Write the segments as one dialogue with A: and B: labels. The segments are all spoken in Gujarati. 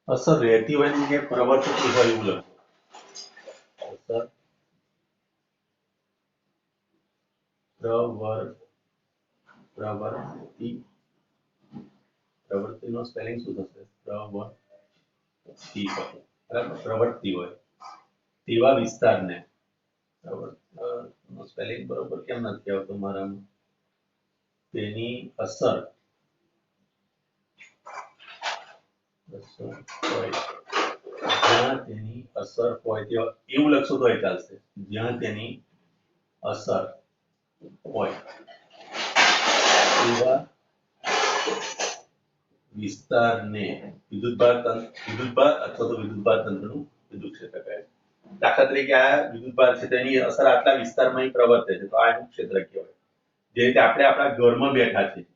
A: અસર રહેતી હોય ને કે પ્રવર્તતી હોય એવું લખો. અસર પ્રવર્તી પ્રવૃત્તિનો સ્પેલિંગ શું થશે? પ્રવૃત્તિ હોય. બરાબર, પ્રવૃત્તિ હોય તેવા વિસ્તારને સ્પેલિંગ બરોબર કેમ નથી આવતું મારામાં? તેની અસર હોય જ્યાં તેની અસર હોય એવું લખશો તો ચાલશે. જ્યાં તેની અસર હોય તેવા વિસ્તારને વિદ્યુતભાર અથવા તો વિદ્યુતભાર તંત્રનું વિદ્યુત ક્ષેત્ર કહે છે. દાખલા તરીકે આ વિદ્યુતભાર છે તેની અસર આટલા વિસ્તારમાં પ્રવર્તે છે તો આ એનું ક્ષેત્ર કહેવાય. જે રીતે આપણે આપણા ઘરમાં બેઠા છીએ,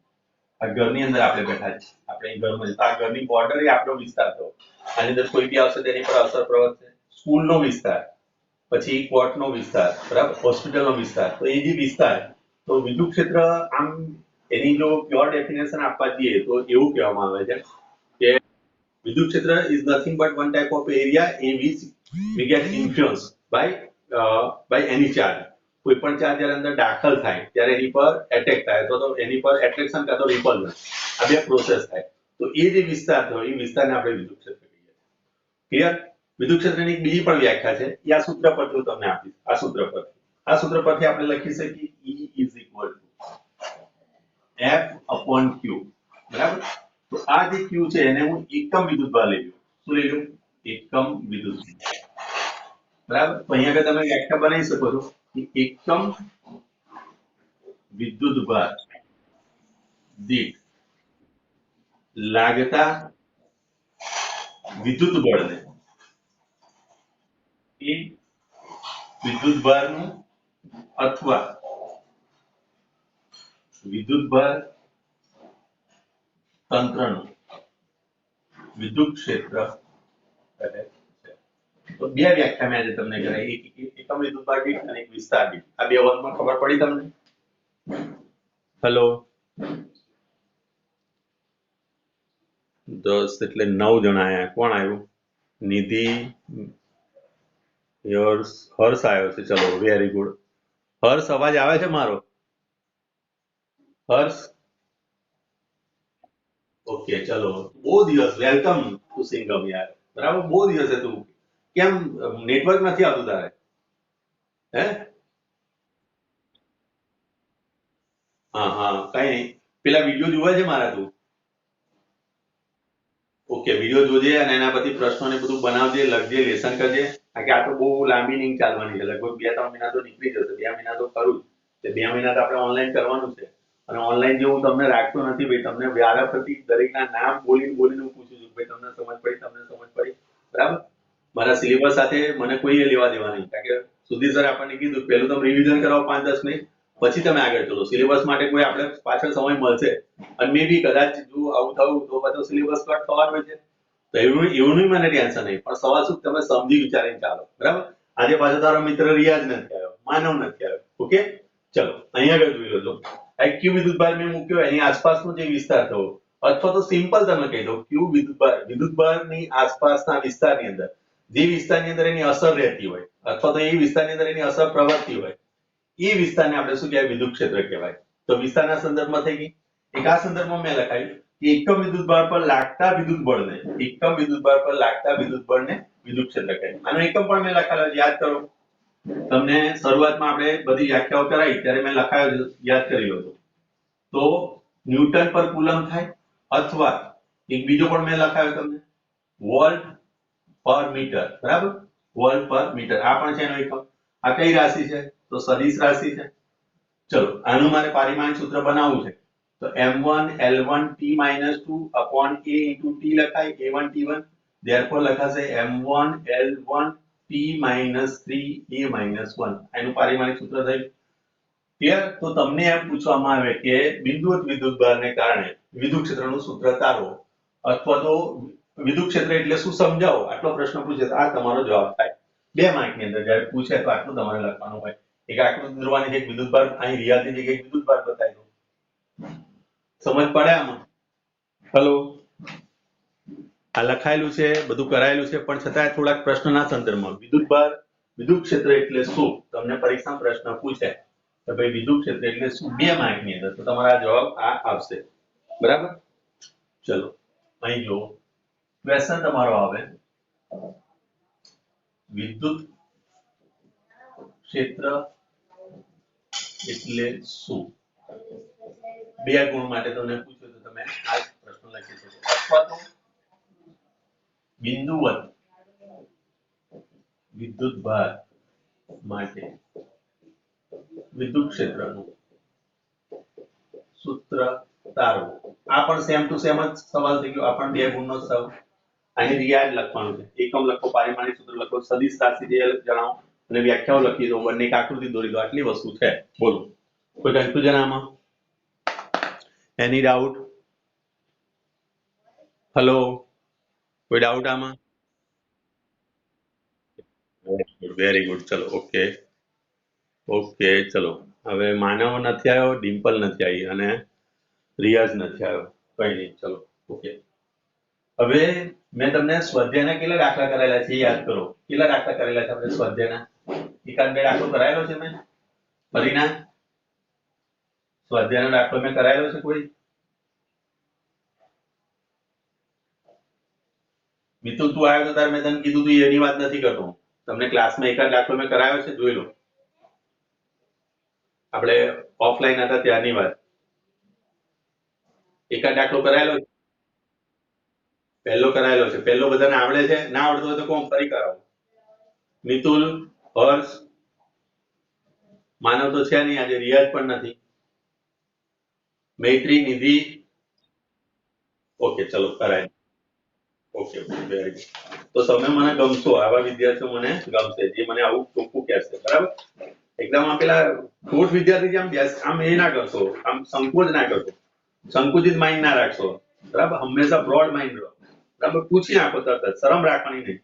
A: આ ઘરની અંદર આપણે બેઠા છીએ, આપણે ઘરમાં આ ઘરની બોર્ડર એ આપણો વિસ્તાર થયો. આની અંદર કોઈ બી આવશે તેની પર અસર પ્રવર્તે. સ્કૂલનો વિસ્તાર, પછી કોર્ટનો વિસ્તાર, બરાબર, હોસ્પિટલનો વિસ્તાર, તો એ જે વિસ્તાર તો વિદ્યુત ક્ષેત્ર આમ એની જો પ્યોર ડેફિનેશન આપવા જઈએ તો એવું કહેવામાં આવે છે કે વિદ્યુત ક્ષેત્ર is nothing but one type of area in which we get influenced by any charge. કોઈ પણ ચાર્જ જ્યારે અંદર દાખલ થાય ત્યારે એની પર એટેક થાય અથવા તો એની પર એટ્રેક્શન કાં તો રિપલ્શન, આ બે પ્રોસેસ થાય તો એ જે વિસ્તાર થયો એ વિસ્તારને આપણે વિદ્યુત ક્ષેત્ર કહીએ. ક્લિયર? વિદ્યુત ક્ષેત્રની એક બીજી પણ વ્યાખ્યા છે એ આ સૂત્ર પરથી હું તમને આપીશ. આ સૂત્ર પરથી આપણે લખી શકીએ E is equal to F upon Q. બરાબર? તો આ જે Q છે એને હું એકમ વિદ્યુતભાર લઈ લઉં. શું લઈ લઉં? એકમ વિદ્યુતભાર. બરાબર? તો અહીંયા આગળ તમે વ્યાખ્યા બનાવી શકો છો કે એકમ વિદ્યુતભાર દીઠ લાગતા વિદ્યુત બળને એ વિદ્યુતભારનું અથવા વિદ્યુતભાર તંત્રનું વિદ્યુત ક્ષેત્ર કહે છે. તો બે વ્યાખ્યા મેં આજે તમને કરાવી, એક એકમ વિદ્યુતભાર દીઠ અને એક વિસ્તાર દીઠ. આ બે વર્ગમાં ખબર પડી તમને? હેલો, 10 એટલે 9 જણા આયા. કોણ આવ્યું? નિધિ, હર્ષ આવ્યો છે. ચલો, વેરી ગુડ. હર્ષ, અવાજ આવે છે મારો? હર્ષ, ઓકે. ચલો, બહુ દિવસ, વેલકમ ટુ સિંગમ યાર. બરાબર, બહુ દિવસે તું કેમ નેટવર્ક નથી આવતું તારે? હે? હા હા, કઈ નહીં. પેલા વિડીયો જોવે છે મારા તું? ઓકે, વિડીયો જોજે અને એના પછી પ્રશ્નો ને બધું બનાવજે, લખજે, લેસન કરજે. કારણ કે આ તો બહુ લાંબી નહીં ચાલવાની છે. લગભગ 2-3 મહિના તો નીકળી જશે. 2 મહિના તો ખરું જ. 2 મહિના તો આપણે ઓનલાઈન કરવાનું છે. અને ઓનલાઈન જેવું તમને રાખતો નથી ભાઈ. તમને વારાફરતી દરેકના નામ બોલીને બોલીને હું પૂછું છું ભાઈ તમને સમજ પડી, તમને સમજ પડી, બરાબર? મારા સિલેબસ સાથે મને કોઈ લેવા દેવા નહીં. કારણ કે સુધી સર આપણને કીધું પહેલું તમે રિવિઝન કરાવો 5-10 મિનિટ, પછી તમે આગળ ચલો. સિલેબસ માટે કોઈ આપણે પાછળ સમય મળશે અને મે બી કદાચ જો આવું થયું તો પાછો સિલેબસ કટ થવાનો છે. તો એવું નહીં, મને ટેન્શન નહીં, પણ સવાલ શું તમે સમજી વિચારીને ચાલો. બરાબર? આજે પાછો તારો મિત્ર રિયાઝ નથી આવ્યો, માનવ નથી આવ્યો. ઓકે, ચલો અહીંયા આગળ જોઈ લો. આ ક્યુ વિદ્યુતભાર મેં મૂક્યો, એની આસપાસનો જે વિસ્તાર થયો, અથવા તો સિમ્પલ તમે કહી દો ક્યુ વિદ્યુતભારની આસપાસના વિસ્તારની અંદર જે વિસ્તારની અંદર એની અસર રહેતી હોય અથવા તો એ વિસ્તારની અંદર એની અસર પ્રવર્તી હોય એ વિસ્તારને આપણે શું કહેવાય? વિદ્યુત ક્ષેત્ર કહેવાય. તો વિસ્તારના સંદર્ભમાં થઈ ગઈ. એક આ સંદર્ભમાં મેં લખાયું કે એકમ વિદ્યુતભાર પર લાગતા વિદ્યુત બળને વિદ્યુત ક્ષેત્ર કહેવાય. આનો એકમ પણ મેં લખાયો, યાદ કરો. તમને શરૂઆતમાં આપણે બધી વ્યાખ્યાઓ કરાવી ત્યારે મેં લખાયો, યાદ કર્યો હતો. તો ન્યૂટન પર કુલમ થાય અથવા એક બીજો પણ મેં લખાયો તમને, વોલ્ટ પર મીટર. બરાબર? વોલ્ટ પર મીટર આ પણ છે એનો એકમ. આ કઈ રાશિ છે? તો સદિશ રાશિ છે. ચલો, આનું મારે પારિમાણિક સૂત્ર બનાવવું છે. તો m1 l1 t-2 upon a into t લખાય, a1 t1. therefore લખાશે m1 l1 t-3 a-1. એનું પારિમાણિક સૂત્ર થયું. ક્લિયર? તો તમને એમ પૂછવામાં આવે કે બિંદુવત વિદ્યુતભારને કારણે વિદ્યુત ક્ષેત્રનું સૂત્ર તારો અથવા તો વિદ્યુત ક્ષેત્ર એટલે શું સમજાવો, આટલો પ્રશ્ન પૂછે તો આ તમારો જવાબ થાય. 2 માર્કની અંદર જ્યારે પૂછે તો આટલું તમારે લખવાનું હોય. એક આકૃતિ દોરવાની છે, એક વિદ્યુતભાર અહીં રિયાથી જગ્યાએ એક વિદ્યુતભાર બતાવી દો. સમજ પડે આમાં? હેલો, આ લખાયેલું છે, બધું કરાયેલું છે, પણ છતાં થોડાક પ્રશ્નના સંદર્ભમાં વિદ્યુતભાર વિદ્યુત ક્ષેત્ર એટલે શું તમને પરીક્ષામાં પ્રશ્ન પૂછે કે ભાઈ વિદ્યુત ક્ષેત્ર એટલે શું 2 માર્કની અંદર, તો તમારા જવાબ આ આવશે. બરાબર. ચલો અહીં જો ક્વેશ્ચન તમારો આવે વિદ્યુત ક્ષેત્ર એટલે શું 2 ગુણ માટે તમને પૂછ્યું તો તમે આ પ્રશ્ન લખી શકો અથવા તો બિંદુવત વિદ્યુતભાર માટે વિદ્યુત ક્ષેત્રનું સૂત્ર તારવો. આ પણ સેમ ટુ સેમ જ સવાલ થઈ ગયો. આ પણ 2 ગુણનો સવાલ. અહીં રિયાજ લખવાનું છે, એકમ લખો, પારિમાણિક સૂત્ર લખો, સદિશ રાશિ જણાવો અને વ્યાખ્યાઓ લખી દો, બંને એક આકૃતિ દોરી દો. આટલી વસ્તુ છે. બોલો કોઈ કન્ફ્યુઝન આમાં? એની ડાઉટ? હેલો, કોઈ ડાઉટ આમાં? Very good. ચલો ઓકે ઓકે. ચલો હવે માનવ નથી આવ્યો, ડિમ્પલ નથી આવી અને રિયાઝ નથી આવ્યો. કઈ નહીં. ચલો ઓકે. હવે મેં તમને સ્વાધ્યાયના કેટલા દાખલા કરાયેલા છે યાદ કરો. કેટલા દાખલા કરેલા છે આપણે સ્વાધ્યાયના? એકાદ 2 દાખલો કરાયેલો છે મેં? ફરીના સ્વાધ્યાયનો દાખલો મેં કરાયેલો છે કોઈ? મિતુલ તું આવ્યો તો તાર મેં તને કીધું તું એની વાત નથી કરતો. તમને ક્લાસમાં એકાદ દાખલો મેં કરાયો છે, જોઈ લો. આપણે ઓફલાઈન હતા ત્યારની વાત. એકાદ દાખલો કરાયેલો છે? પહેલો કરાયેલો છે. પહેલો બધાને આવડે છે? ના આવડતો હોય તો કોણ ફરી કરાવો. મિતુલ, હર્ષ, માનવ તો છે નહીં આજે, રિયાઝ પણ નથી, મૈત્રી, નિધિ. ઓકે ચલો કરાય. Okay very good. તો તમે મને ગમશો, આવા વિદ્યાર્થીઓ મને ગમશે જે મને આવું ચોખ્ખું કહેશે. બરાબર. એકદમ આ પેલા ઠોઠ વિદ્યાર્થી જેમ આમ એ ના કરશો, આમ સંકોચ ના કરશો, સંકુચિત માઇન્ડ ના રાખશો. બરાબર. હંમેશા બ્રોડ માઇન્ડ રહો. બરાબર. પૂછી નાખો તરત જ, શરમ રાખવાની નહીં.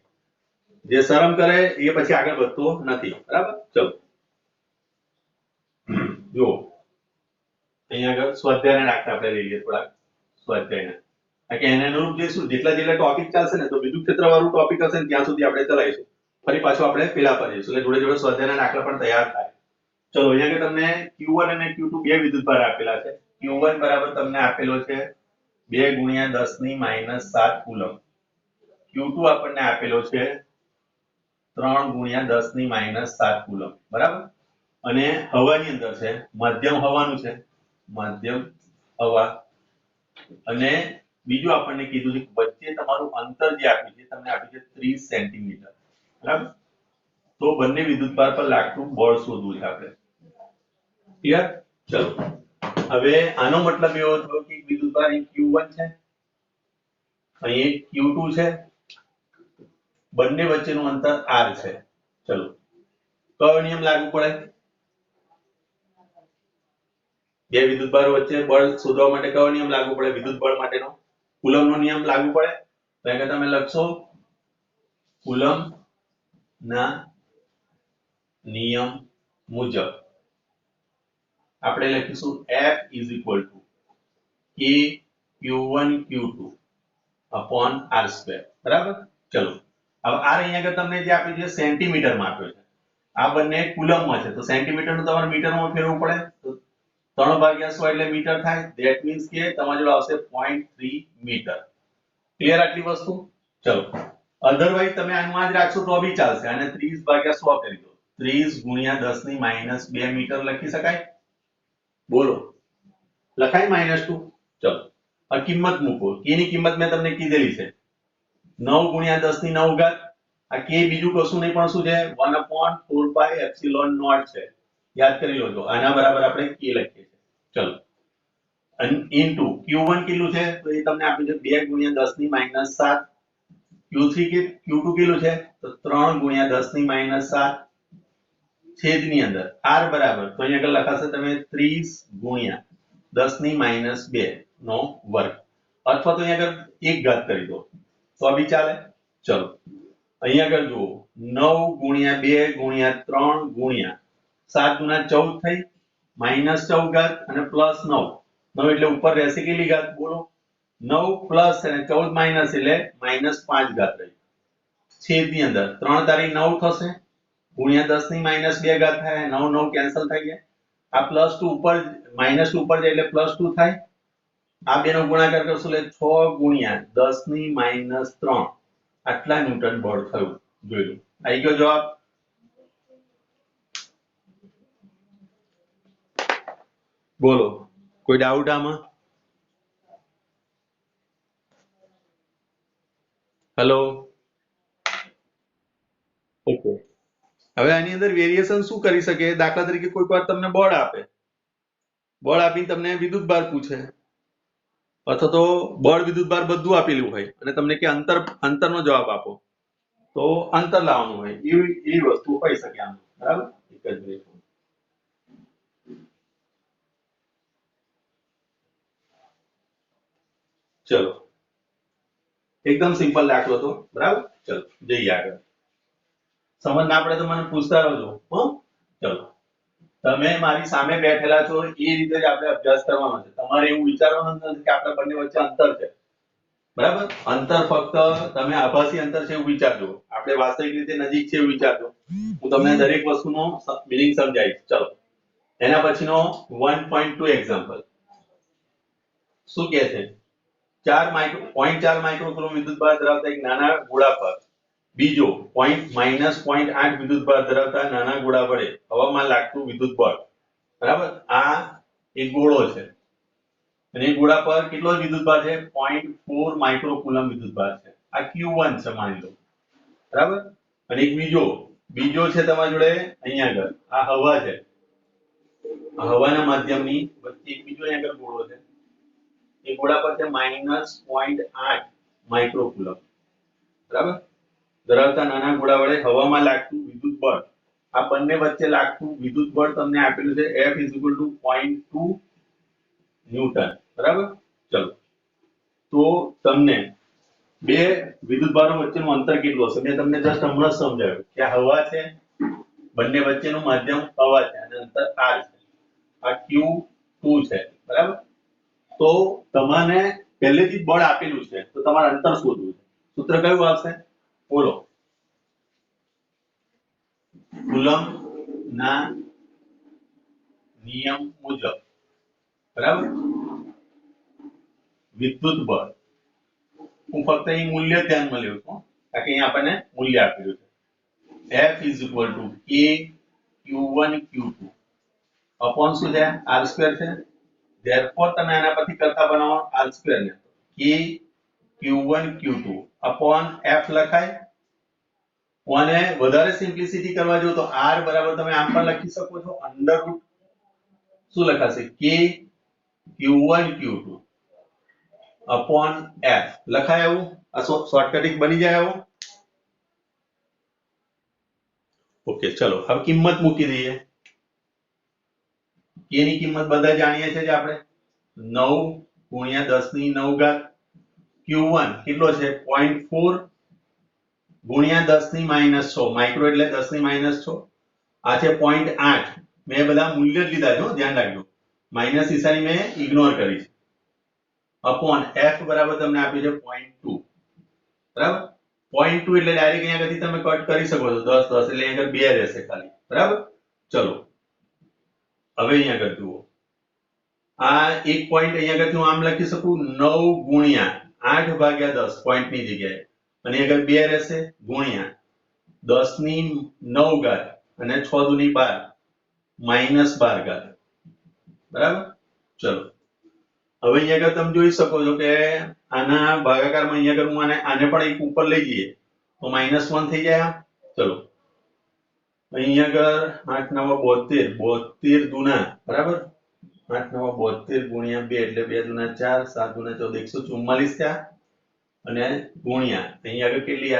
A: જે શરમ કરે એ પછી આગળ વધતો નથી. બરાબર. ચલો જો અહીંયા આગળ સ્વાધ્યાયના દાખલા આપણે લઈએ, થોડાક સ્વાધ્યાયના. કે એને અનુરૂપ જે શું જેટલા ટોપિક ચાલશે ને, તો વિદ્યુત ક્ષેત્ર વાળું ટોપિક હશે ને ત્યાં સુધી આપણે ચલાવીશું. ફરી પાછું આપણે પેલા પર જઈશું, એટલે જોડે જોડે સ્વાધ્યાયના દાખલા પણ તૈયાર થાય. ચલો અહીંયા કે તમને Q1 અને Q2 બે વિદ્યુતભાર આપેલા છે. Q1 બરાબર તમને આપેલો છે 2 × 10⁻7 કુલમ. Q2 આપણને આપેલો છે 3 × 10⁻7 કુલમ. બરાબર. અને હવાની અંદર છે, મધ્યમ હવાનું છે, મધ્યમ હવા. અને બીજું આપણને કીધું છે વચ્ચે તમારું અંતર જે આપ્યું છે, તમને આપ્યું છે 30 સેન્ટીમીટર. બરાબર. તો બંને વિદ્યુતભાર પર લાગતું બળ શોધવું છે આપણે. ક્લિયર? ચલો હવે આનો મતલબ એવો થયો કે વિદ્યુતભાર અહીં Q1 છે, અહીં Q2 છે, બંને વચ્ચેનું અંતર r છે. ચલો કયો નિયમ લાગુ પડે? બે વિદ્યુતભારો વચ્ચે બળ શોધવા માટે કયો નિયમ લાગુ પડે? વિદ્યુત બળ માટેનો કુલમનો નિયમ લાગુ પડે. તો અહીંયા તમે લખશો કુલમના નિયમ મુજબ આપણે લખીશું F = K Q1 Q2 / r². બરાબર. ચલો હવે r અહીંયા આગળ તમને જે આપ્યું છે સેન્ટીમીટરમાં આપ્યો છે, આ બંને કુલમમાં છે, તો સેન્ટીમીટરનું તમારે મીટરમાં ફેરવવું પડે. તો 3/100 એટલે મીટર થાય. ધેટ મીન્સ કે તમારી જોડે આવશે 0.3 મીટર. ક્લિયર આટલી વસ્તુ? ચલો અધરવાઇઝ તમે આનું આ જ રાખશો તો બી ચાલશે. આને 30/100 કરી દો. 30 × 10⁻2 મીટર લખી શકાય? બોલો લખાય -2? ચલો આ કિંમત મૂકો. k ની કિંમત મેં તમને કીધેલી છે 9 × 10⁹. આ k બીજું કશું નહીં પણ શું છે 1/4πε0 છે. યાદ કરી લો. આના બરાબર આપણે k લખીએ છીએ. ચલો ઇન્ટુ Q1 કેટલું છે તો એ તમને આપ્યું છે 2 × 10⁻7. Q3 કે Q2 કેટલું છે તો 3 × 10⁻7 છેદની અંદર r બરાબર તો અહીંયા આગળ લખાશે તમે 30 × 10⁻2 નો વર્ગ, અથવા તો અહીંયા આગળ 1 ઘાત કરી દો તો બી ચાલે. ચલો અહીંયા આગળ જુઓ 9 × 2 × 3 × 7 × 14 થઈ, -14 ઘાત અને +9 એટલે ઉપર રહેશે કેટલી ઘાત બોલો? 9 પ્લસ અને 14 માઇનસ એટલે -5 ઘાત રહી છેદની અંદર 3 તારી 9 થશે ગુણ્યા 10 ની -2 ઘાત થાય 9 9 કેન્સલ થઈ ગયા આ +2 ઉપર -2 ઉપર જાય એટલે +2 થાય આ બેનો ગુણાકાર કરશું એટલે 6 ગુણ્યા 10 ની -3 આટલા ન્યૂટન બળ થયું જોઈ લો આવી ગયો જવાબ બોલો કોઈ ડાઉટ આમાં હેલો ઓકે હવે આની અંદર વેરિએશન શું કરી શકે દાખલા તરીકે કોઈક વાર તમને બળ આપીને તમને વિદ્યુતભાર પૂછે અથવા તો બળ વિદ્યુતભાર બધું આપેલું હોય અને તમને કે અંતરનો જવાબ આપો તો અંતર લાવવાનું હોય એવી વસ્તુ હોઈ શકે આમ બરાબર એક જ મિનિટ ચલો એકદમ સિમ્પલ દાખલો તો બરાબર ચલો જઈએ આગળ સમજ ના પડે તો મને પૂછતા રહેજો હો ચલો તમે મારી સામે બેઠેલા છો એ રીતે જ આપણે અભ્યાસ કરવાનો છે તમારે એવું વિચારવાનું નથી કે આપણા બંને વચ્ચે અંતર છે બરાબર અંતર ફક્ત તમે આભાસી અંતર છે એવું વિચારજો આપણે વાસ્તવિક રીતે નજીક છે એવું વિચારજો હું તમને દરેક વસ્તુનો મિનિંગ સમજાવીશ ચલો એના પછીનો 1.2 એક્ઝામ્પલ શું કહે છે 0.4 માઇક્રોકુલમ વિદ્યુતભાર ધરાવતા એક નાના ગોળા પર બીજો -0.8 વિદ્યુતભાર ધરાવતા નાના ગોળા વડે હવામાં લાગતું વિદ્યુત બળ બરાબર આ એક ગોળો છે અને એ ગોળા પર કેટલો વિદ્યુતભાર છે 0.4 માઇક્રોકુલમ વિદ્યુતભાર છે આ Q1 છે માની લો બરાબર અને એક બીજો છે તમારી જોડે અહીંયા આગળ આ હવા છે આ હવાના માધ્યમની વચ્ચે એક બીજો અહીંયા આગળ ગોળો છે એ ગોળા પર છે -0.8 માઇક્રોકુલમ બરાબર ધરાવતા નાના ગોળા વડે હવામાં લાગતું વિદ્યુત બળ આ બંને વચ્ચે લાગતું વિદ્યુત બળ તમને આપેલું છે F = 0.2 ન્યૂટન બરાબર ચલો તો તમને બે વિદ્યુતભારો વચ્ચેનું અંતર કેટલું હશે મેં તમને જસ્ટ હમણાં જ સમજાવ્યું કે આ હવા છે બંને વચ્ચેનું માધ્યમ હવા છે અને અંતર r છે આ Q2 છે બરાબર તો તમને પહેલેથી જ બળ આપેલું છે તો તમારે અંતર શોધવું છે સૂત્ર કયું આવશે બોલો કુલમ્બના નિયમ મુજબ બરાબર વિદ્યુત બળ હું ફક્ત અહીં મૂલ્ય ધ્યાનમાં લેવું છું કારણ કે અહીંયા આપણને મૂલ્ય આપેલું છે F = K Q1 Q2 upon શું છે r2 છે therefore તમે આના પરથી કરતા બનાવો r2 ને K Q1 Q2 upon F લખાય અને વધારે સિમ્પ્લિસિટી કરવા જો તો r બરાબર તમે આમ પણ લખી શકો છો અંડર રૂટ શું લખાશે K Q1 Q2 upon F લખાય આવું આ શોર્ટકટ બની જાય આવું ઓકે ચલો હવે કિંમત મૂકી દઈએ k ની કિંમત બધા જાણીએ છીએ આપણે 9 ગુણ્યા 10 ની 9 ઘાત Q1 કેટલો છે 0.4 ગુણ્યા 10 ની -6 માઇક્રો એટલે 10 ની -6 આ છે 0.8 મેં બધા મૂલ્ય જ લીધા છો ધ્યાન રાખજો માઈનસ નિશાની મેં ઇગ્નોર કરી છે અપોન F બરાબર તમને આપ્યું છે 0.2 બરાબર 0.2 એટલે ડાયરેક્ટ અહીંયા આગળથી તમે કટ કરી શકો છો 10 10 એટલે અહીંયા આગળ 2 રહેશે ખાલી બરાબર ચલો હવે અહીંયા આગળ જુઓ આ એક પોઈન્ટ અહીંયા આગળથી હું આમ લખી શકું 9 ગુણ્યા 8 ભાગ્યા 10 પોઈન્ટ ની જગ્યાએ અને આગળ 2 રહેશે ગુણ્યા 10 ની 9 ઘાત અને 6 દુ ની 12 -12 ઘાત બરાબર ચલો હવે અહીંયા આગળ તમે જોઈ શકો છો કે આના ભાગાકારમાં અહીંયા આગળ હું આને પણ એક ઉપર લઈ જઈએ તો -1 થઈ જાય ચલો અહીંયા આગળ 8 9 72 72 દુના બરાબર 8 9 72 ગુણ્યા 2 એટલે 2 દુના 4 7 દુના 14 144 થયા અને ગુણ્યા અહીંયા આગળ કેટલી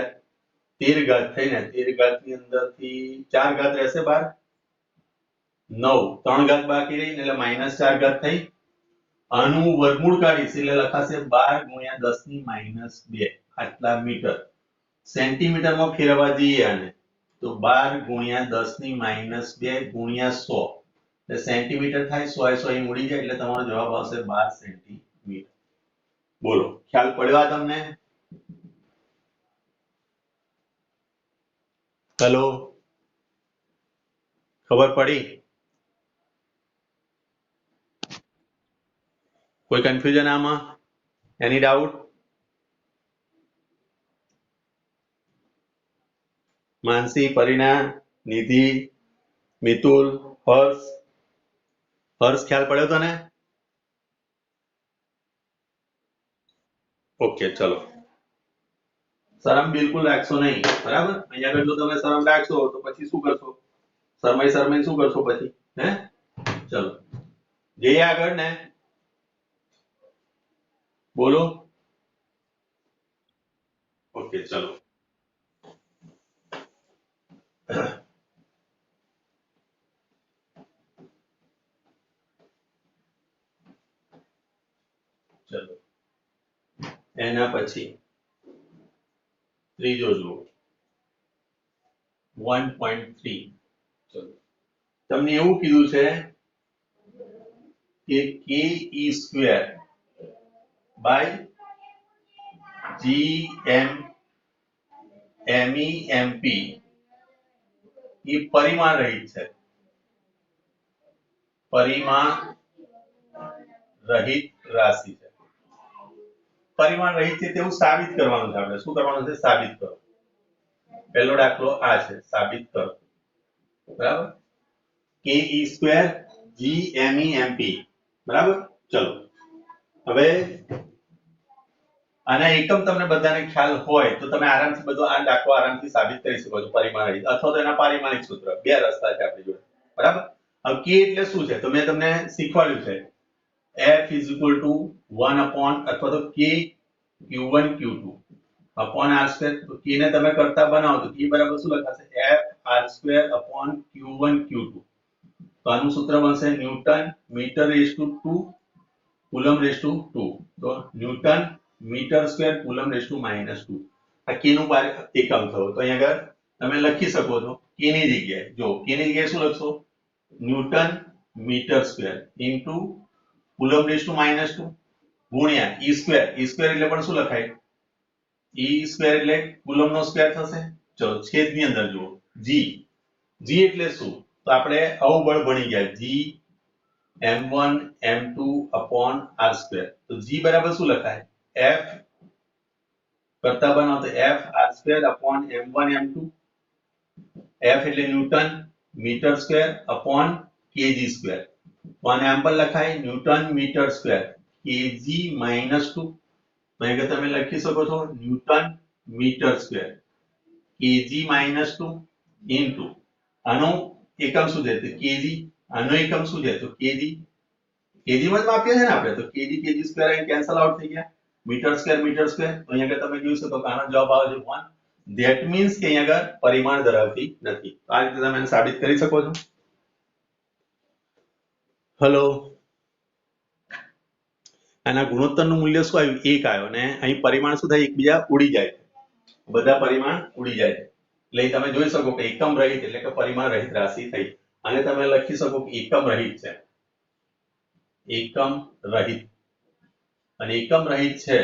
A: 13 ઘાત થઈ ને 13 ઘાત ની અંદરથી 4 ઘાત રહેશે બહાર 9 3 ઘાત બાકી રહી એટલે -4 ઘાત થઈ આનું વર્ગમૂળ કાઢીશ એટલે લખાશે 12 ગુણ્યા 10 ની -2 આટલા મીટર સેન્ટીમીટરમાં ફેરવવા જઈએ આને તો 12 ગુણ્યા 10 ની -2 ગુણ્યા 100 એટલે સેન્ટીમીટર થાય 100 100 અહીં ઉડી જાય એટલે તમારો જવાબ આવશે 12 સેન્ટીમીટર બોલો, ખ્યાલ પડ્યો આ તમને? હેલો, ખબર પડી? કોઈ કન્ફ્યુઝન આમાં? એની ડાઉટ? માનસી, પરિણા, નિધિ, મિતુલ, હર્ષ? હર્ષ, ખ્યાલ પડ્યો તને? ઓકે, ચલો. શરમ બિલકુલ રાખશો નહીં, બરાબર? અહીંયા આગળ જો તમે શરમ રાખશો તો પછી શું કરશો? શરમાઈ શું કરશો પછી? હે? ચલો, જઈએ આગળ ને. બોલો. ઓકે, ચલો. ચલો, એના પછી ત્રીજો જુઓ, 1.3. ચલો, તમને એવું કીધું છે કે ke સ્ક્વેર બાય GMMEMP એ પરિમાણ રહિત છે. પરિમાણ રહિત રાશિ છે. પરિમાણ રહિત છે તેવું સાબિત કરવાનું છે. આપણે શું કરવાનું છે? સાબિત કરો. પહેલો દાખલો આ છે, સાબિત કરો. બરાબર? ke square GMEMP. બરાબર? ચલો, હવે આના એકમ તમને બધાને ખ્યાલ હોય તો તમે આરામથી બધો આ દાખલો આરામથી સાબિત કરી શકો છો. પરિમાણ રહિત અથવા તો એના પારિમાણિક સૂત્ર, બે રસ્તા છે આપણી જોડે. બરાબર? હવે કે એટલે શું છે તો મેં તમને શીખવાડ્યું છે. f is equal to 1 upon અથવા તો k q1 q2 upon r square. તો k ને તમે કરતા બનાવો તો k બરાબર શું લખાશે? f r square upon q1 q2. તો આનું સૂત્ર બનશે newton metre raise to 2 coulomb raise to 2. તો newton metre square coulomb raise to -2. આ k નું એકમ થયો. તો અહીંયા આગળ તમે લખી શકો છો k ની જગ્યાએ, જો k ની જગ્યાએ શું લખશો? Newton metre square into coulomb raise to -2 ગુણ્યા e સ્ક્વેર. e સ્ક્વેર એટલે પણ શું લખાય? e સ્ક્વેર એટલે કુલમ નો સ્ક્વેર થશે. ચલો, છેદની અંદર જુઓ g. g એટલે શું? તો આપણે અવબળ ભણી ગયા, g m1 m2 upon r square. તો g બરાબર શું લખાય? f કરતા બનાવો તો f r square upon m1 m2. f એટલે newton metre square upon kg square. તો આને આમ પણ લખાય ન્યૂટન મીટર સ્ક્વેર kg -2. અહીંયા તમે લખી શકો છો newton metre square kg -2 into આનો એકમ શું છે? તો kg. આનો એકમ શું છે? તો kg. kg માં જ માપીએ છે ને આપણે, તો kg kg સ્ક્વેર અહીં કેન્સલ આઉટ થઈ ગયા. Metre square metre square. તો અહીંયા તમે જોઈ શકો કે આનો જવાબ આવે છે 1. ધેટ મીન્સ કે અહીંયા આગળ પરિમાણ ધરાવતી નથી. આ રીતે તમે એને સાબિત કરી શકો છો. હેલો, આના ગુણોત્તરનું મૂલ્ય શું આવ્યું? 1 આવ્યો. અને અહીં પરિમાણ શું થાય? એકબીજા ઉડી જાય. બધા પરિમાણ ઉડી જાય. એટલે તમે જોઈ શકો કે એકમ રહિત એટલે કે પરિમાણ રહિત રાશિ થઈ. અને તમે લખી શકો કે એકમ રહિત છે. એકમ રહિત. અને એકમ રહિત છે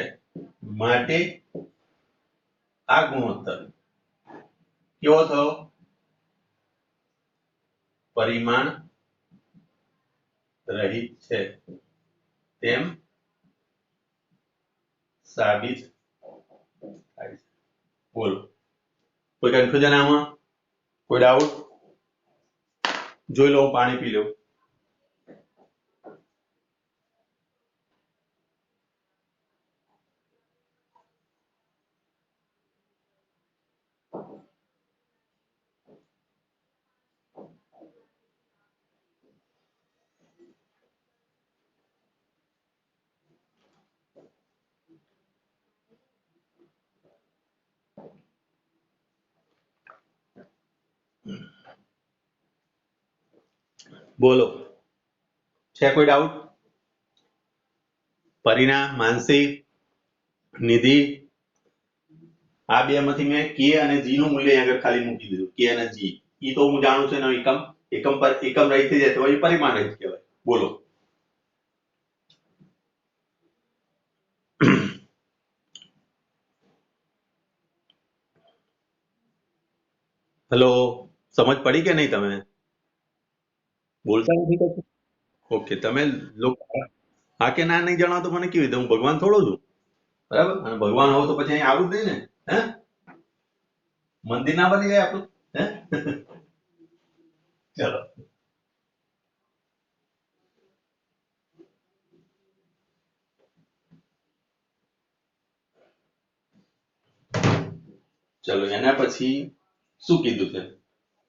A: માટે આ ગુણોત્તર કેવો થયો? પરિમાણ રહિત છે તેમ સાબિત થાય છે. બોલો, કોઈ કન્ફ્યુઝન આમાં? કોઈ ડાઉટ? જોઈ લો, પાણી પી લો. બોલો, છે કોઈ ડાઉટ? પરિણા, માનસી, નિધિ, આ બે માંથી મેં k અને g નું મૂલ્ય આગળ ખાલી મૂકી દીધું. k અને g ઈ તો હું જાણું છું એનો એકમ. એકમ પર એકમ રહિત થઈ જાય તો એ પરિમાણ રહિત કહેવાય. બોલો. हेलो समझ पड़ी के नहीं तमे बोलता नहीं कशुं ओके तमे लोग हाँ के ना नहीं जणाવો तो મને કેવી રીતે હું ભગવાન થોડો છું બરાબર અને ભગવાન હોવ તો પછી અહીં આવું જ નહીં ને હે મંદિર ના બની જાય આપણું હે ચલો ચલો એના પછી શું કીધું છે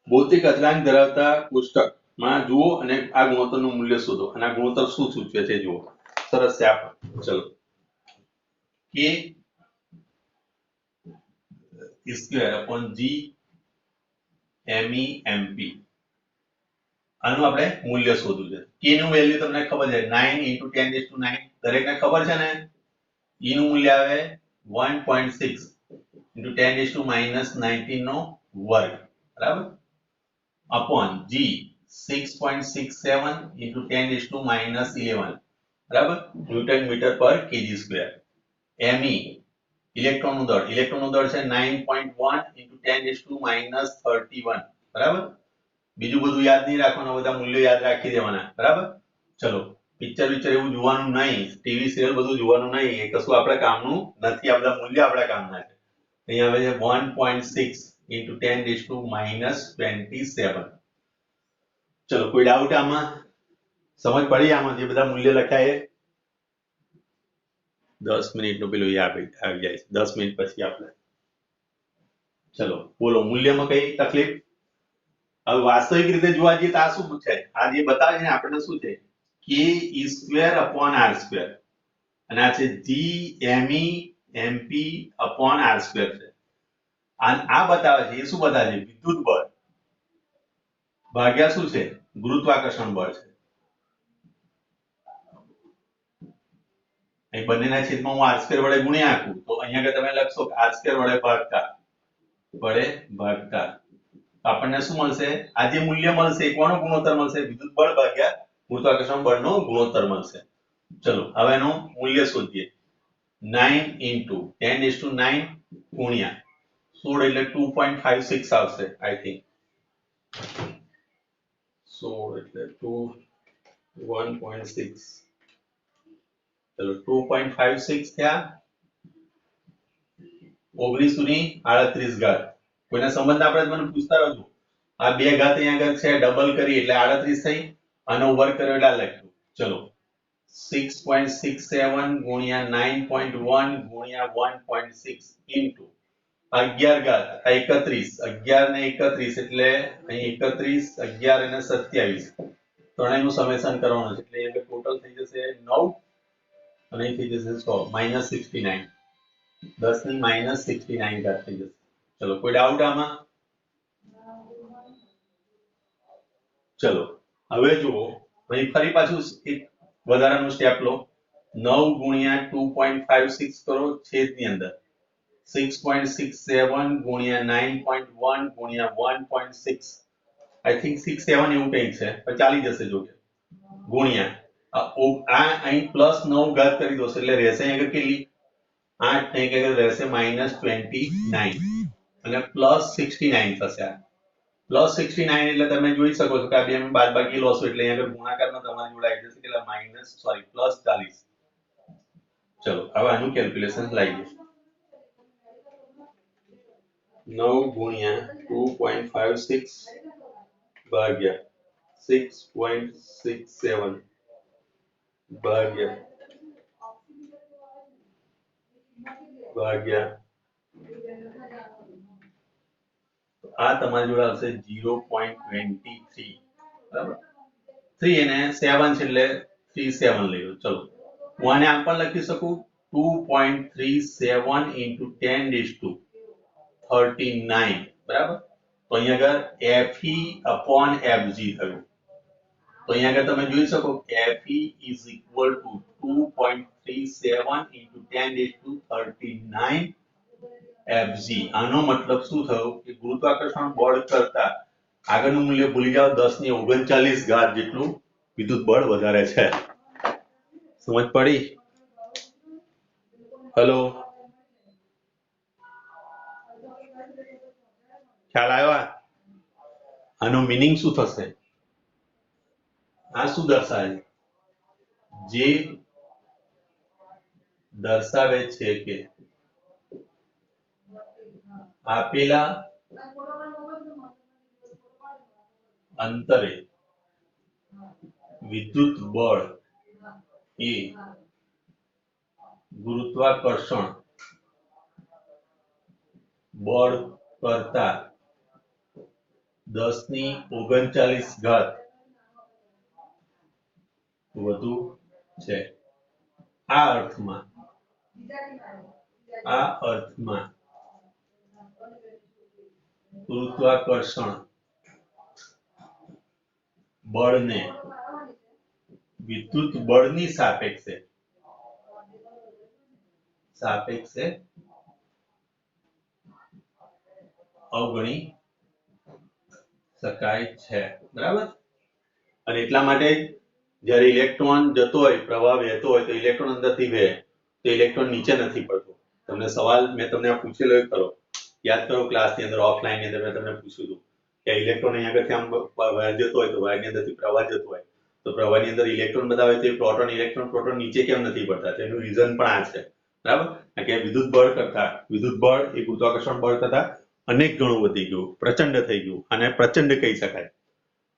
A: ભૌતિક અચળાંક ધરાવતા કોષ્ટકમાં જુઓ અને આ ગુણોત્તરનું મૂલ્ય શોધો અને આ ગુણોત્તર શું સૂચવે છે જુઓ સરસ છે આ ચલો કે square upon G ME MP આનું આપણે મૂલ્ય શોધવું છે કે નું વેલ્યુ તમને ખબર છે 9 × 10⁹ દરેકને ખબર છે ને ઈ નું મૂલ્ય આવે 1.6 × 10⁻⁻19 નો વર્ગ બરાબર અપોન જી 6.67 × 10⁻11 બરાબર ન્યૂટન મીટર પર કેજી સ્ક્વેર એમઈ ઇલેક્ટ્રોનનું દળ છે 9.1 × 10⁻31 બરાબર બીજું બધું યાદ નહીં રાખવાનું બધા મૂલ્યો યાદ રાખી દેવાના બરાબર ચલો પિક્ચર એવું જોવાનું નહીં ટીવી સિરિયલ બધું જોવાનું નહીં એ કશું આપણે કામનું નથી આ બધા મૂલ્ય આપણા કામના છે અહીંયા આવે છે 1.6 × 10⁻27 ચલો કોઈ ડાઉટ આમાં સમજ પડી આમાં જે બધા મૂલ્ય લખાય 10 મિનિટનું પેલું આવી જાય 10 મિનિટ પછી આપણે ચલો બોલો મૂલ્યમાં કઈ તકલીફ હવે વાસ્તવિક રીતે જોવા જઈએ તો આ શું છે આ જે બતાવે છે ને આપણને શું છે k² અપોન r² અને આ છે g me mp upon r² છે આ બતાવે છે એ શું બતાવે છે વિદ્યુત બળ ભાગ્યા શું છે ગુરુત્વાકર્ષણ બળ છે અહીં બંનેના છેદમાં હું r² વડે ગુણ્યા આપું તો અહીંયા આગળ તમે લખશો કે r² વડે ભાગતા આપણને શું મળશે આ જે મૂલ્ય મળશે એ કોનો ગુણોત્તર મળશે વિદ્યુત બળ ભાગ્યા ગુરુત્વાકર્ષણ બળનો ગુણોત્તર મળશે ચલો હવે એનું મૂલ્ય શોધીએ 9 × 10⁹ ગુણ્યા 16 એટલે 2.56 આવશે આઈ થિંક 16 એટલે 1.6 ચલો 2.56 થયા 19⁻38 કોઈના સંબંધ આપણે મને પૂછતા રહેજો આ બે ઘાત અહીંયા આગળ છે ડબલ કરી એટલે 38 થઈ આનો વર્ગ કર્યો એટલે આ લખ્યું ચલો 6.67 ગુણ્યા 9.1 ગુણ્યા 1.6 ઇન્ટુ 11 ઘાત 31 11 ને 31 એટલે અહીં 31 11 અને 27 ત્રણેયનું સમેશન કરવાનું છે એટલે અહીંયા ટોટલ થઈ જશે 9 અને અહીં થઈ જશે 100 -69 10 ની -69 ઘાત થઈ જશે ચલો કોઈ ડાઉટ આમાં ચલો હવે જુઓ અહીં ફરી પાછું એક વધારાનું સ્ટેપ લો 9 ગુણ્યા 2.56 કરો છેદની અંદર 6.67 ગુણ્યા 9.1 ગુણ્યા 1.6 આઈ થિંક 67 એવું કંઈક છે પણ ચાલી જશે જો કે ગુણ્યા આ અહીં +9 ઘાત કરી દો એટલે રહેશે અહીં આગળ કેટલી 8 ને આગળ રહેશે -29 અને +69 થશે આ +69 એટલે તમે જોઈ શકો છો કે આ બે બાદબાકી લોસો એટલે અહીંયા આગળ ગુણાકારમાં તમારી જોડે આવી જશે કેટલા +40 ચલો હવે આનું કેલ્ક્યુલેશન લાવીએ 9 ગુણ્યા 2.56 ભાગ્યા 6.67 ભાગ્યા આ તમારી જોડે આવશે 0.23 બરાબર 3 અને 7 છે એટલે 37 લઈ લો ચલો હું આને આમ પણ લખી શકું 2.37 × 10⁻39 બરાબર તો અહીંયા આગળ Fe upon Fg થયું તો અહીંયા આગળ તમે જોઈ શકો Fe is equal to 2.37 × 10⁻39 Fg આનો મતલબ શું થયો કે ગુરુત્વાકર્ષણ બળ કરતા આગળનું મૂલ્ય ભૂલી જાઓ 10 ની 39 ઘાત જેટલું વિદ્યુત બળ વધારે છે સમજ પડી હેલો ખ્યાલ આવ્યો આનો મીનિંગ શું થશે? આ શું દર્શાવે છે? જે દર્શાવે છે કે આપેલા અંતરે વિદ્યુત બળ એ ગુરુત્વાકર્ષણ બળ કરતા 10⁻39 વધુ છે. આ અર્થમાં ગુરુત્વાકર્ષણ બળને વિદ્યુત બળની સાપેક્ષે અવગણી શકાય છે. બરાબર? અને એટલા માટે જ્યારે ઇલેક્ટ્રોન જતો હોય, પ્રવાહ વહેતો હોય તો ઇલેક્ટ્રોન અંદરથી વહે તો ઇલેક્ટ્રોન નીચે નથી પડતો. તમને સવાલ મેં તમને પૂછેલો એ ખરો, યાદ કરો ક્લાસની અંદર ઓફલાઈનની અંદર મેં તમને પૂછ્યું હતું કે ઇલેક્ટ્રોન અહીંયા આગળથી આમ વાયર જતો હોય તો વાયરની અંદરથી પ્રવાહ જતો હોય તો પ્રવાહની અંદર ઇલેક્ટ્રોન બધા હોય તો પ્રોટોન પ્રોટોન નીચે કેમ નથી પડતા? તેનું રીઝન પણ આ છે. બરાબર? કારણ કે વિદ્યુત બળ એ ગુરુત્વાકર્ષણ બળ કરતા અનેક ગણું વધી ગયું, પ્રચંડ થઈ ગયું. અને પ્રચંડ કહી શકાય.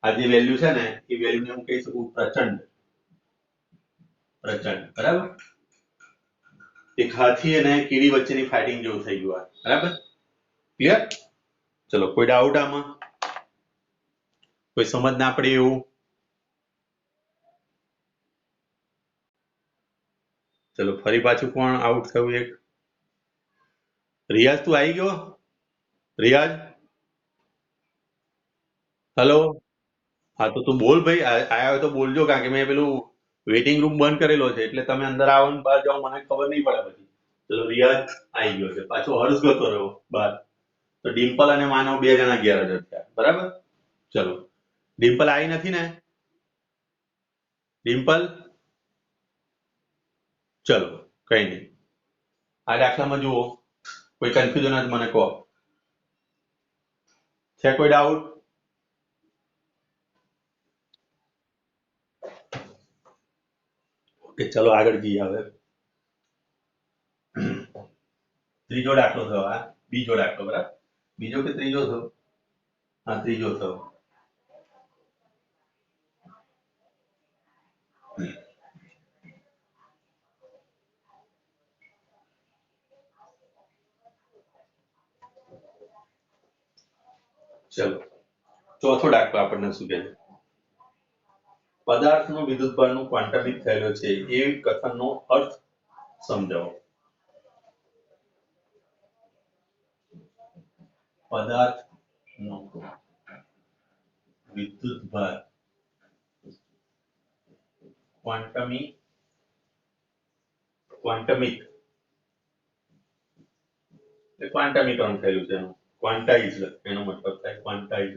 A: આ જે વેલ્યુ છે ને એ વેલ્યુને હું કહી શકું પ્રચંડ. બરાબર? એક હાથી અને કીડી વચ્ચેની ફાઇટિંગ જેવું થઈ ગયું આ. બરાબર? ક્લિયર? ચલો, કોઈ ડાઉટ આમાં? કોઈ સમજ ના પડે એવું? ચલો, ફરી પાછું કોણ આઉટ થયું? એક રિયાઝ, તું આવી ગયો? રિયાઝ, હેલો. હા તો તું બોલ ભાઈ, આયા હોય તો બોલજો, કારણ કે મેં પેલું વેઇટિંગ રૂમ બંધ કરેલો છે એટલે તમે અંદર આવો ને બહાર જાઓ મને ખબર નહીં પડે પછી. ચલો, રિયાઝ આવી ગયો છે. પાછો હર્ષ ગતો રહ્યો બહાર. તો ડિમ્પલ અને માનવ 2 જણા ગેરહાજર થયા. બરાબર? ચલો, ડિમ્પલ આવી નથી ને? ડિમ્પલ, ચલો કઈ નહીં. આ દાખલામાં જુઓ, કોઈ કન્ફ્યુઝન હોય તો મને કહો. છે કોઈ ડાઉટ? ઓકે, ચલો આગળ જઈએ. હવે ત્રીજો દાખલો થયો. આ બીજો દાખલો. બરાબર? બીજો કે ત્રીજો થયો? હા, ત્રીજો થયો. ચલો, ચોથો દાખલો આપણને શું કહે છે? પદાર્થનો વિદ્યુતભારનું ક્વાન્ટમિક થયેલો છે એ કથનનો અર્થ સમજાવો. પદાર્થનો વિદ્યુતભાર ક્વાન્ટમીકરણ થયેલું છે એનું. ક્વાન્ટાઇઝ એનો મતલબ થાય ક્વાન્ટાઇઝ.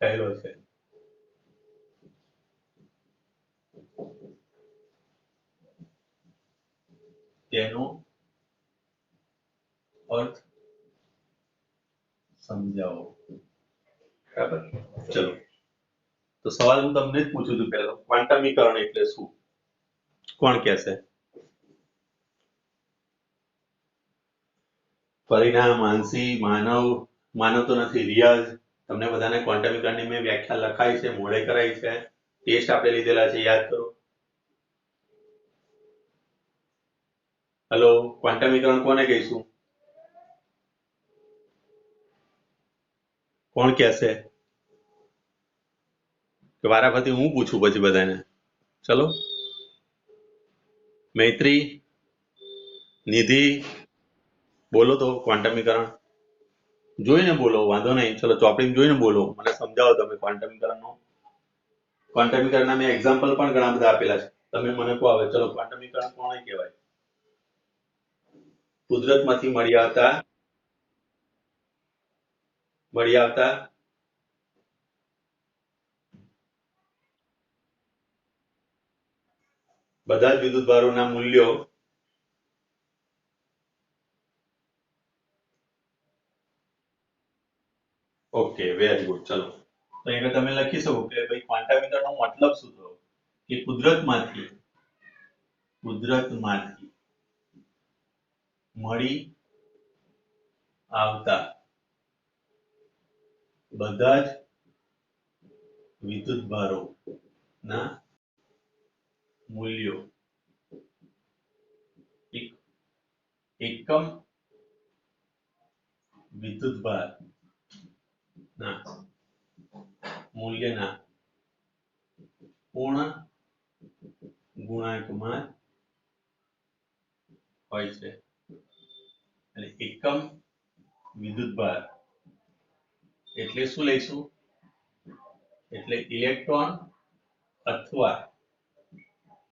A: થયેલો છે. તેનો અર્થ સમજાવો. બરાબર? ચલો, તો સવાલ હું તમને જ પૂછું છું પહેલો, ક્વાન્ટમીકરણ એટલે શું? કોણ કહેશે? પરિણામ, માનસી, માનવ તો નથી, રિયાઝ. તમને બધાને ક્વાન્ટમીકરણની મેં વ્યાખ્યા લખાઈ છે, મોડે કરાઈ છે, ટેસ્ટ આપણે લીધેલા છે, યાદ કરો. હેલો, ક્વાન્ટમીકરણ કોને કહીશું? કોણ કહેશે? કે વારાફરતી હું પૂછું પછી બધાને? ચલો, મૈત્રી, નિધિ, બોલો તો ક્વાન્ટમીકરણ જોઈને બોલો, વાંધો નહીં. ચલો, ચોપડી જોઈને બોલો, મને સમજાવો તમે ક્વાન્ટમીકરણનો. ક્વાન્ટમીકરણના મેં એક્ઝામ્પલ પણ ઘણા બધા આપેલા છે, તમે મને કહો. હવે ચલો, ક્વાન્ટમીકરણ કોને કહેવાય? કુદરતમાંથી મળી આવતા બધા જ વિદ્યુતભારોના મૂલ્યો વેરી ગુડ. ચલો તો અહીંયા તમે લખી શકો કે ભાઈ ક્વાન્ટામીટરનો મતલબ શું થયો કે કુદરતમાંથી મળી આવતા બધા જ વિદ્યુતભારો ના મૂલ્યો એકમ વિદ્યુતભાર ના મૂલ્યના પૂર્ણ ગુણાંકમાં હોય છે. અને એકમ વિદ્યુતભાર એટલે શું લઈશું? એટલે ઇલેક્ટ્રોન અથવા